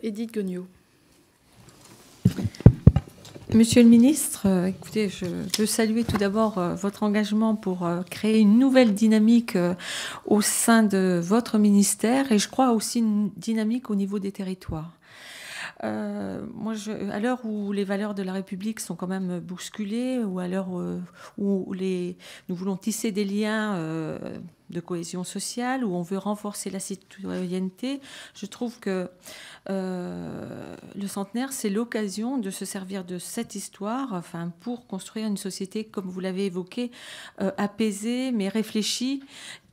Edith Guignot. Monsieur le ministre, écoutez, je veux saluer tout d'abord votre engagement pour créer une nouvelle dynamique au sein de votre ministère et je crois aussi une dynamique au niveau des territoires. Moi, à l'heure où les valeurs de la République sont quand même bousculées, ou à l'heure où nous voulons tisser des liens de cohésion sociale, où on veut renforcer la citoyenneté, je trouve que le centenaire, c'est l'occasion de se servir de cette histoire pour construire une société, comme vous l'avez évoqué, apaisée, mais réfléchie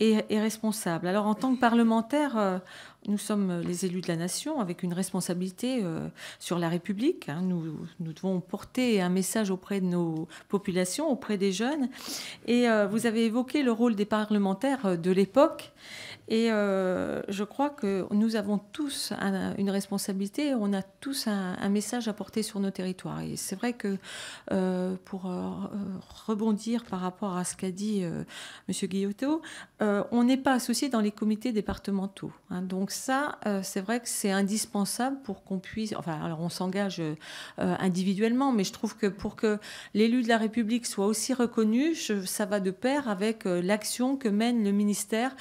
et responsable. Alors, en tant que parlementaire, nous sommes les élus de la nation avec une responsabilité sur la République. Nous devons porter un message auprès de nos populations, auprès des jeunes. Et vous avez évoqué le rôle des parlementaires de l'époque. Et je crois que nous avons tous une responsabilité, on a tous un message à porter sur nos territoires. Et c'est vrai que pour rebondir par rapport à ce qu'a dit M. Guillotot, on n'est pas associé dans les comités départementaux. Donc ça, c'est vrai que c'est indispensable pour qu'on puisse... Enfin, alors on s'engage individuellement, mais je trouve que pour que l'élu de la République soit aussi reconnu, ça va de pair avec l'action que mène le ministère.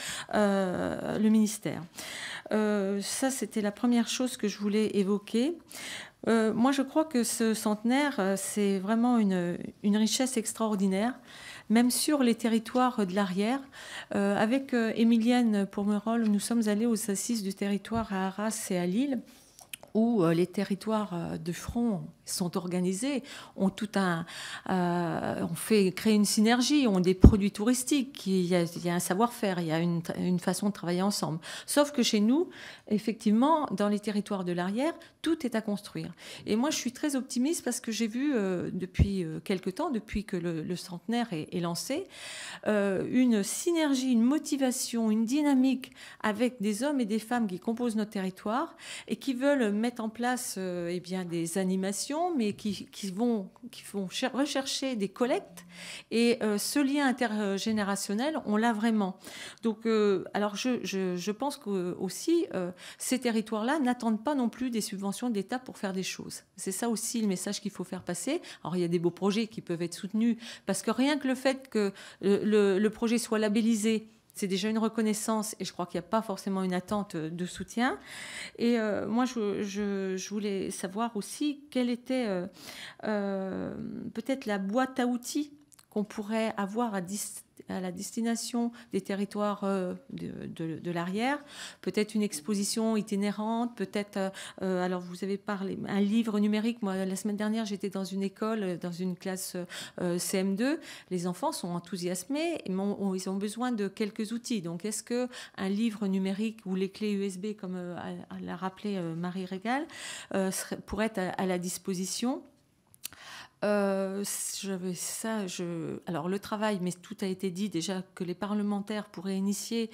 Ça, c'était la première chose que je voulais évoquer. Moi, je crois que ce centenaire, c'est vraiment une richesse extraordinaire, même sur les territoires de l'arrière. Avec Émilienne Pourmerol, nous sommes allés aux assises du territoire à Arras et à Lille, où les territoires de front sont organisés, ont on fait créer une synergie, ont des produits touristiques, il y a un savoir-faire, il y a une façon de travailler ensemble. Sauf que chez nous, effectivement, dans les territoires de l'arrière, tout est à construire. Et moi, je suis très optimiste parce que j'ai vu depuis quelque temps, depuis que le centenaire est lancé, une synergie, une motivation, une dynamique avec des hommes et des femmes qui composent notre territoire et qui veulent mettre en place des animations, mais qui vont rechercher des collectes. Et ce lien intergénérationnel, on l'a vraiment. Donc, alors je pense que aussi, ces territoires-là n'attendent pas non plus des subventions d'État pour faire des choses. C'est ça aussi le message qu'il faut faire passer. Alors, il y a des beaux projets qui peuvent être soutenus, parce que rien que le fait que le projet soit labellisé, c'est déjà une reconnaissance et je crois qu'il n'y a pas forcément une attente de soutien. Et moi, je voulais savoir aussi quelle était peut-être la boîte à outils qu'on pourrait avoir à la destination des territoires de l'arrière, peut-être une exposition itinérante, peut-être, alors vous avez parlé, un livre numérique. Moi, la semaine dernière, j'étais dans une école, dans une classe CM2, les enfants sont enthousiasmés, ils ont besoin de quelques outils. Donc, est-ce qu'un livre numérique ou les clés USB, comme l'a rappelé Marie Régal, pourrait être à la disposition? Alors le travail, mais tout a été dit déjà, que les parlementaires pourraient initier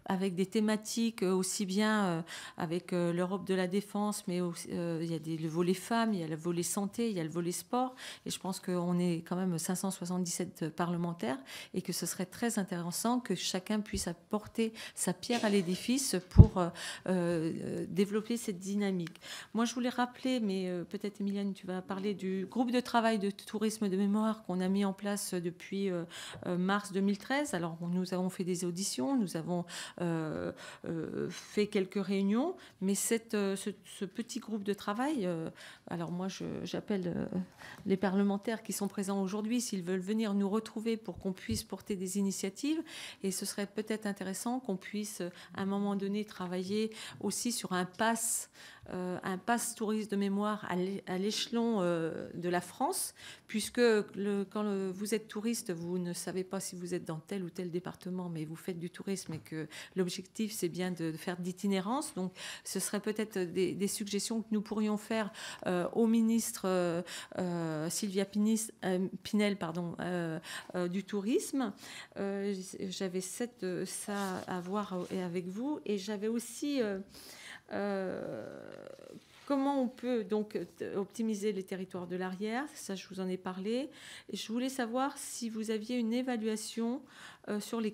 avec des thématiques aussi bien avec l'Europe de la défense, mais aussi, il y a le volet femmes, il y a le volet santé, il y a le volet sport, et je pense qu'on est quand même 577 parlementaires et que ce serait très intéressant que chacun puisse apporter sa pierre à l'édifice pour développer cette dynamique. Moi, je voulais rappeler, mais peut-être Émilienne, tu vas parler du groupe de travail de tourisme de mémoire qu'on a mis en place depuis mars 2013. Alors, nous avons fait des auditions, nous avons fait quelques réunions, mais ce petit groupe de travail, alors moi, j'appelle les parlementaires qui sont présents aujourd'hui, s'ils veulent venir nous retrouver pour qu'on puisse porter des initiatives, et ce serait peut-être intéressant qu'on puisse, à un moment donné, travailler aussi sur un pass touriste de mémoire à l'échelon de la France, puisque quand vous êtes touriste, vous ne savez pas si vous êtes dans tel ou tel département, mais vous faites du tourisme et que l'objectif, c'est bien de faire d'itinérance. Donc, ce serait peut-être des suggestions que nous pourrions faire au ministre Sylvia Pinel du tourisme. J'avais ça à voir avec vous, et j'avais aussi... comment on peut donc optimiser les territoires de l'arrière? Ça, je vous en ai parlé. Et je voulais savoir si vous aviez une évaluation sur les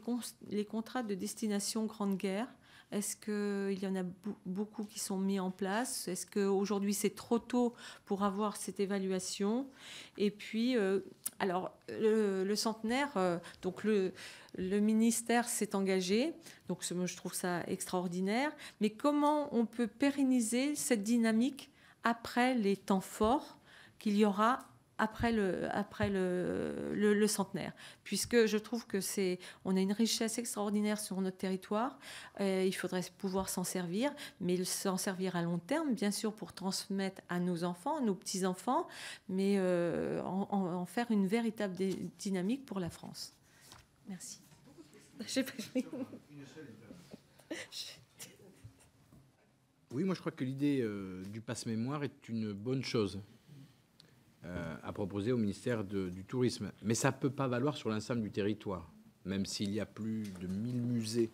contrats de destination Grande Guerre, Est-ce qu'il y en a beaucoup qui sont mis en place? Est-ce qu'aujourd'hui c'est trop tôt pour avoir cette évaluation? Et puis, alors, le centenaire, donc le ministère s'est engagé, donc moi, je trouve ça extraordinaire, mais comment on peut pérenniser cette dynamique après les temps forts qu'il y aura après le centenaire, puisque je trouve que on a une richesse extraordinaire sur notre territoire, il faudrait pouvoir s'en servir, mais s'en servir à long terme, bien sûr, pour transmettre à nos enfants, à nos petits-enfants, mais en faire une véritable dynamique pour la France. Merci. Oui, moi je crois que l'idée du passe-mémoire est une bonne chose à proposer au ministère du Tourisme. Mais ça ne peut pas valoir sur l'ensemble du territoire. Même s'il y a plus de 1000 musées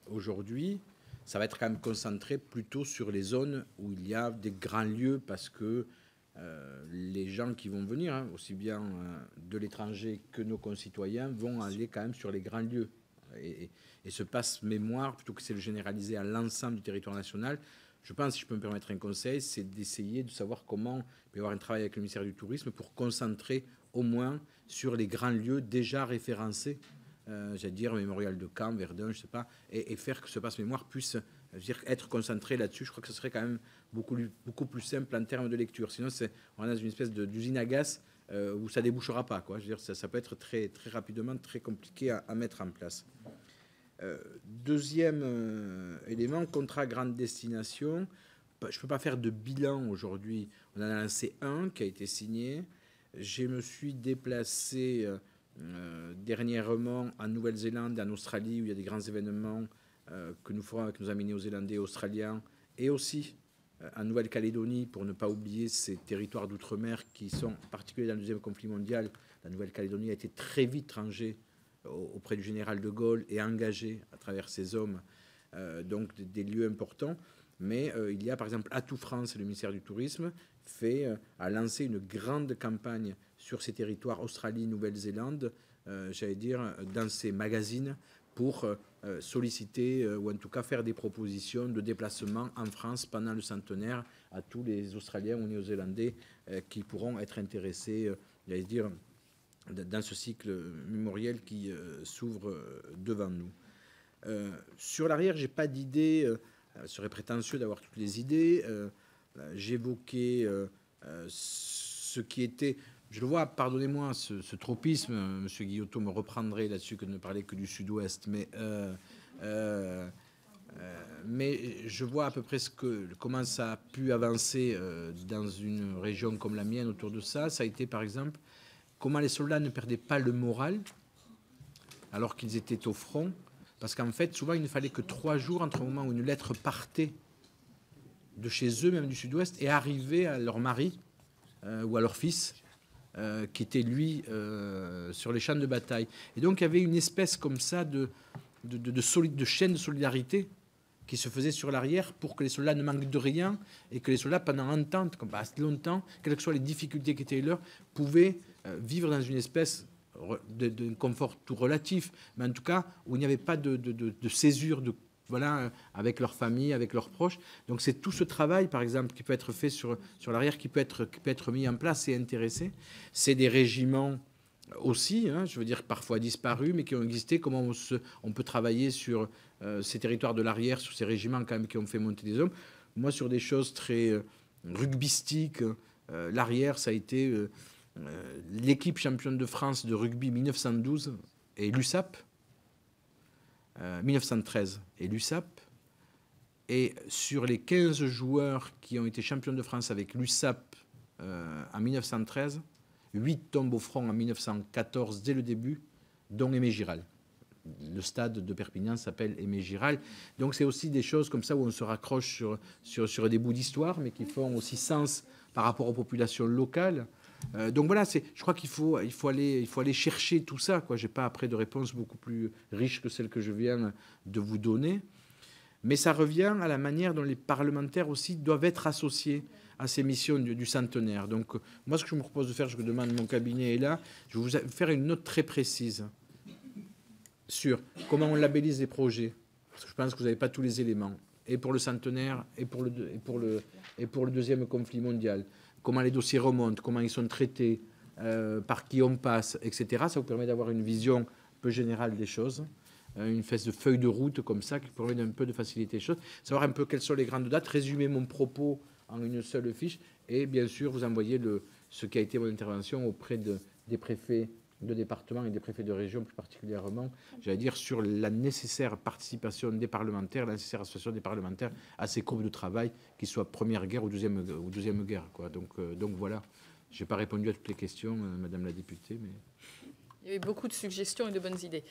aujourd'hui, ça va être quand même concentré plutôt sur les zones où il y a des grands lieux, parce que les gens qui vont venir, hein, aussi bien de l'étranger que nos concitoyens, vont aller quand même sur les grands lieux. Et ce passe-mémoire, plutôt que c'est le généraliser à l'ensemble du territoire national, je pense, si je peux me permettre un conseil, c'est d'essayer de savoir comment il peut y avoir un travail avec le ministère du Tourisme pour concentrer au moins sur les grands lieux déjà référencés, j'allais dire Mémorial de Caen, Verdun, je ne sais pas, et faire que ce passe-mémoire puisse être concentré là-dessus. Je crois que ce serait quand même beaucoup plus simple en termes de lecture. Sinon, on est dans une espèce d'usine à gaz où ça ne débouchera pas, quoi. Je veux dire, ça peut être très, très rapidement très compliqué à mettre en place. Deuxième élément, contrat grande destination. Je ne peux pas faire de bilan aujourd'hui. On en a lancé un qui a été signé. Je me suis déplacé dernièrement en Nouvelle-Zélande et en Australie, où il y a des grands événements que nous ferons avec nos amis néo-zélandais et australiens, et aussi en Nouvelle-Calédonie, pour ne pas oublier ces territoires d'outre-mer qui sont particuliers dans le deuxième conflit mondial. La Nouvelle-Calédonie a été très vite rangée auprès du général de Gaulle et engagé à travers ses hommes, donc des lieux importants. Mais il y a par exemple Atout France, le ministère du Tourisme, a lancé une grande campagne sur ces territoires, Australie, Nouvelle-Zélande, j'allais dire, dans ces magazines, pour solliciter ou en tout cas faire des propositions de déplacement en France pendant le centenaire à tous les Australiens ou Néo-Zélandais qui pourront être intéressés, j'allais dire, dans ce cycle mémoriel qui s'ouvre devant nous. Sur l'arrière, je n'ai pas d'idée, ce serait prétentieux d'avoir toutes les idées. J'évoquais ce qui était, je le vois, pardonnez-moi, ce tropisme, M. Guillotot me reprendrait là-dessus que de ne parler que du sud-ouest, mais je vois à peu près comment ça a pu avancer dans une région comme la mienne autour de ça. Ça a été, par exemple, comment les soldats ne perdaient pas le moral alors qu'ils étaient au front, parce qu'en fait, souvent, il ne fallait que 3 jours entre le moment où une lettre partait de chez eux, même du sud-ouest, et arrivait à leur mari ou à leur fils, qui était, lui, sur les champs de bataille. Et donc, il y avait une espèce comme ça de chaîne de solidarité qui se faisait sur l'arrière pour que les soldats ne manquent de rien et que les soldats, pendant longtemps, assez longtemps, quelles que soient les difficultés qui étaient leurs, pouvaient vivre dans une espèce de confort tout relatif, mais en tout cas où il n'y avait pas de césure voilà, avec leur famille, avec leurs proches. Donc c'est tout ce travail, par exemple, qui peut être fait sur l'arrière, qui peut être mis en place et intéressé. C'est des régiments aussi, hein, je veux dire, parfois disparus, mais qui ont existé. Comment on peut travailler sur ces territoires de l'arrière, sur ces régiments quand même qui ont fait monter des hommes. Moi, sur des choses très rugbystiques, l'arrière, ça a été l'équipe championne de France de rugby 1912 et l'USAP, 1913 et l'USAP. Et sur les 15 joueurs qui ont été champions de France avec l'USAP en 1913, 8 tombent au front en 1914 dès le début, dont Aimé Giral. Le stade de Perpignan s'appelle Aimé Giral. Donc c'est aussi des choses comme ça où on se raccroche sur des bouts d'histoire, mais qui font aussi sens par rapport aux populations locales. Donc voilà, je crois qu'il faut aller chercher tout ça, quoi. Je n'ai pas après de réponse beaucoup plus riche que celle que je viens de vous donner. Mais ça revient à la manière dont les parlementaires aussi doivent être associés à ces missions du centenaire. Donc moi, ce que je me propose de faire, je me demande, mon cabinet est là, je vais vous faire une note très précise sur comment on labellise les projets, Parce que je pense que vous n'avez pas tous les éléments, et pour le centenaire, et pour le deuxième conflit mondial. Comment les dossiers remontent, comment ils sont traités, par qui on passe, etc. Ça vous permet d'avoir une vision un peu générale des choses, une espèce de feuille de route comme ça qui permet d'un peu de faciliter les choses, savoir un peu quelles sont les grandes dates, résumer mon propos en une seule fiche, et bien sûr vous envoyer ce qui a été mon intervention auprès des préfets de département et des préfets de région plus particulièrement, j'allais dire, sur la nécessaire participation des parlementaires, la nécessaire association des parlementaires à ces groupes de travail, qu'ils soient première guerre ou deuxième guerre, quoi. Donc voilà, je n'ai pas répondu à toutes les questions, Madame la députée, mais... Il y a eu beaucoup de suggestions et de bonnes idées.